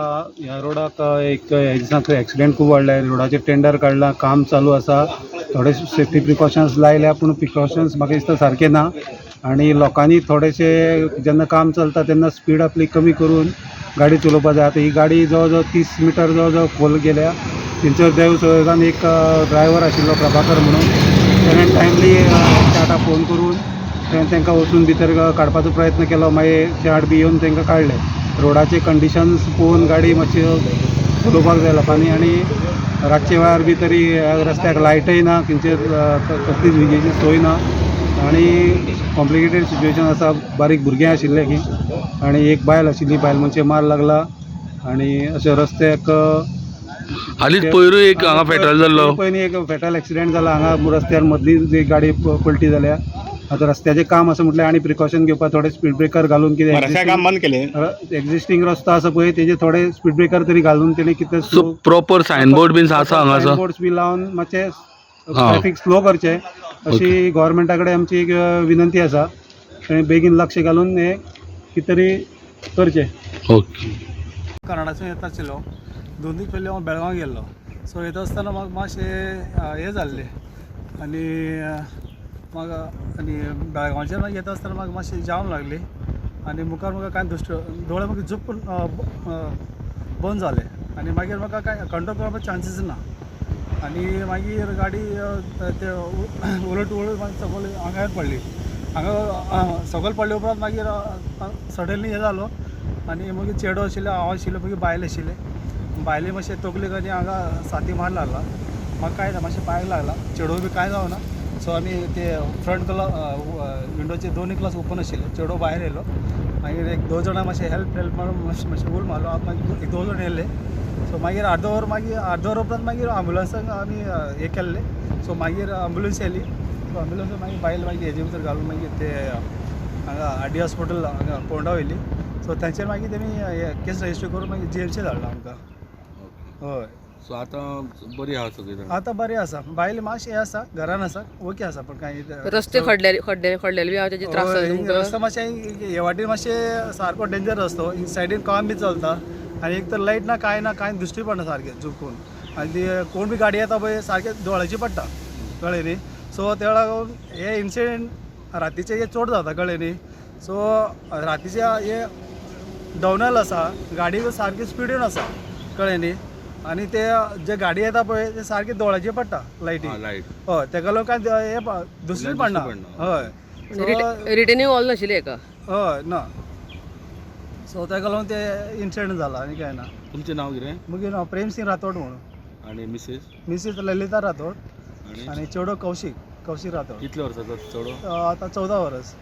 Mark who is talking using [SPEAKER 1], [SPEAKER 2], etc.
[SPEAKER 1] ह्या रोडाक एक दिसाक एक्सिडेंट खूब वाडले. रोडाचेर टेंडर काडला, काम चालू आसा. थोडे सेफ्टी प्रिकॉशन्स लायल्या, पूण प्रिकॉशन्स म्हाका दिसता सारके ना. आनी लोकांनी थोडेशे जेन्ना काम चलता तेन्ना स्पीड आपली कमी करून गाडी चलोवपा जाय. आतां ही गाडी जवळ जवळ 30 मिटर जवळ जवळ खोल गेल्या. थंयसर देवसोगान एक ड्रायव्हर आशिल्लो प्रभाकर म्हणून, ताणें टायमली 108 फोन करून तांकां वचून भितर काडपाचो प्रयत्न केलो. मागीर 108 बी येवन तांकां काडले. रोडाचे कंडिशन्स पळोवन गाडी मातशी चलोवपाक जाय लोकांनी. आनी रातचे वेळार बी तरी रस्त्याक लायटय ना, खंयचेर कसलीच विजेची सोय ना. आनी कॉम्प्लिकेटेड सिच्युएशन आसा. बारीक भुरगें आशिल्ले की आनी एक बायल आशिल्ली, बायल मनशे मार लागला. आनी अशे रस्त्याक
[SPEAKER 2] हालींच पयरूय एक हांगा फेटल जाल्लो.
[SPEAKER 1] पयलीं एक फेटल एक्सिडेंट जाला हांगा रस्त्यार मदली जी गाडी पलटी जाल्या. आतां रस्त्याचें काम आसा म्हटल्यार आनी प्रिकॉशन घेवपाक थोडे स्पीड ब्रेकर घालून कितें
[SPEAKER 3] काम बंद केले.
[SPEAKER 1] एक्झिस्टींग रस्तो आसा पळय तेजे थोडे स्पीड ब्रेकर तरी घालून तेणी कितें
[SPEAKER 2] सो प्रॉपर सायनबोर्ड बीन आसा हांगासर.
[SPEAKER 1] बोर्ड्स बी लावन मातशें ट्रॅफिक स्लो करचें अशी गोव्हर्मेंटा कडेन आमची एक विनंती आसा. ताणें बेगीन लक्ष घालून हें कितें तरी करचें.
[SPEAKER 2] ओके.
[SPEAKER 4] कर्नाटकासून येता आशिल्लो. 2 दीस पयलीं हांव बेळगांव गेल्लो. सो येता आसतना म्हाका मातशें हें जाल्लें आनी बेळगांवच्यान मागीर येता आसतना म्हाका मातशी जाम लागली. आनी मुखार म्हाका कांय दोळे म्हाका झुप्प बंद जाले. आनी मागीर म्हाका कांय कंट्रोल करपाक चान्सीस ना. आनी मागीर गाडी ते उलट मागीर सकयल आंगार पडली. हांगा सकयल पडले उपरांत मागीर सडनली हें जालो. आनी मागीर चेडो आशिल्लो, हांव आशिल्लो, मागीर बायल आशिल्ले. बायले मातशें तकलेक आनी हांगा साती मार लागला. म्हाका कांय ना, मातशें पांयाक लागला. चेडो बी कांय जावना. सो आमी ते फ्रंट विंडोचे 2 ग्लास ओपन आशिल्ले. चेडो भायर येयलो. मागीर एक 2 जाणां मातशें हेल्प मारून मातशें उल मारलो. मागीर 2 जाण येयले. सो मागीर अर्द वर उपरांत मागीर अँब्युलंसाक आमी हें केल्लें. सो मागीर अँब्युलंस येयली. सो अँब्युलंसाक मागीर बायल मागीर हेजे भितर घालून मागीर ते हांगा आर.डी. हॉस्पिटल हांगा पोंडा व्हेली. सो तांचेर मागीर तेमी केस रजिस्टर करून मागीर GMC धाडला आमकां. हय.
[SPEAKER 2] सो आतां बरी आहा सगळी.
[SPEAKER 4] आतां बरें आसा. बायल मातशें हें आसा, घरान आसा, ओके आसा. पण कांय
[SPEAKER 5] रस्ते खड्डेले बी तेजे त्रास जाता.
[SPEAKER 4] रस्तो मातशें हे वाटेन मातशें सारको डेंजर रस्तो. सायडीन काम बी चलता. आनी एक तर लायट ना, कांय दिश्टी पडना सारकें झुकून. आनी ती कोण बी गाडी येता पळय सारकें दोळ्याची पडटा, कळ्ळें न्ही. सो त्या लागून हे इन्सिडेंट रातीचे हे चड जाता, कळ्ळें न्ही. सो रातीचे हे डावनल आसा, गाडी सारकी स्पिडीन आसा, कळ्ळें न्ही. आनी ते जे गाडी येता पळय ते सारके दोळ्याचे पडटा लायटी. हय, तेका लागून कांय हे दुसरी पडना. हय,
[SPEAKER 5] रिटर्निंग ऑल नाशिल्ले हेका.
[SPEAKER 4] हय ना. सो तेका लागून ते इन्सिडेंट जाला आनी कांय ना.
[SPEAKER 2] तुमचें नांव कितें?
[SPEAKER 4] मुगे नांव प्रेम सिंग राठोड म्हणून.
[SPEAKER 2] आनी
[SPEAKER 4] मिसेस ललिता राठोड. आनी चेडो कौशिक राठोड.
[SPEAKER 2] कितले वर्साचो चेडो?
[SPEAKER 4] आतां 14 वर्स.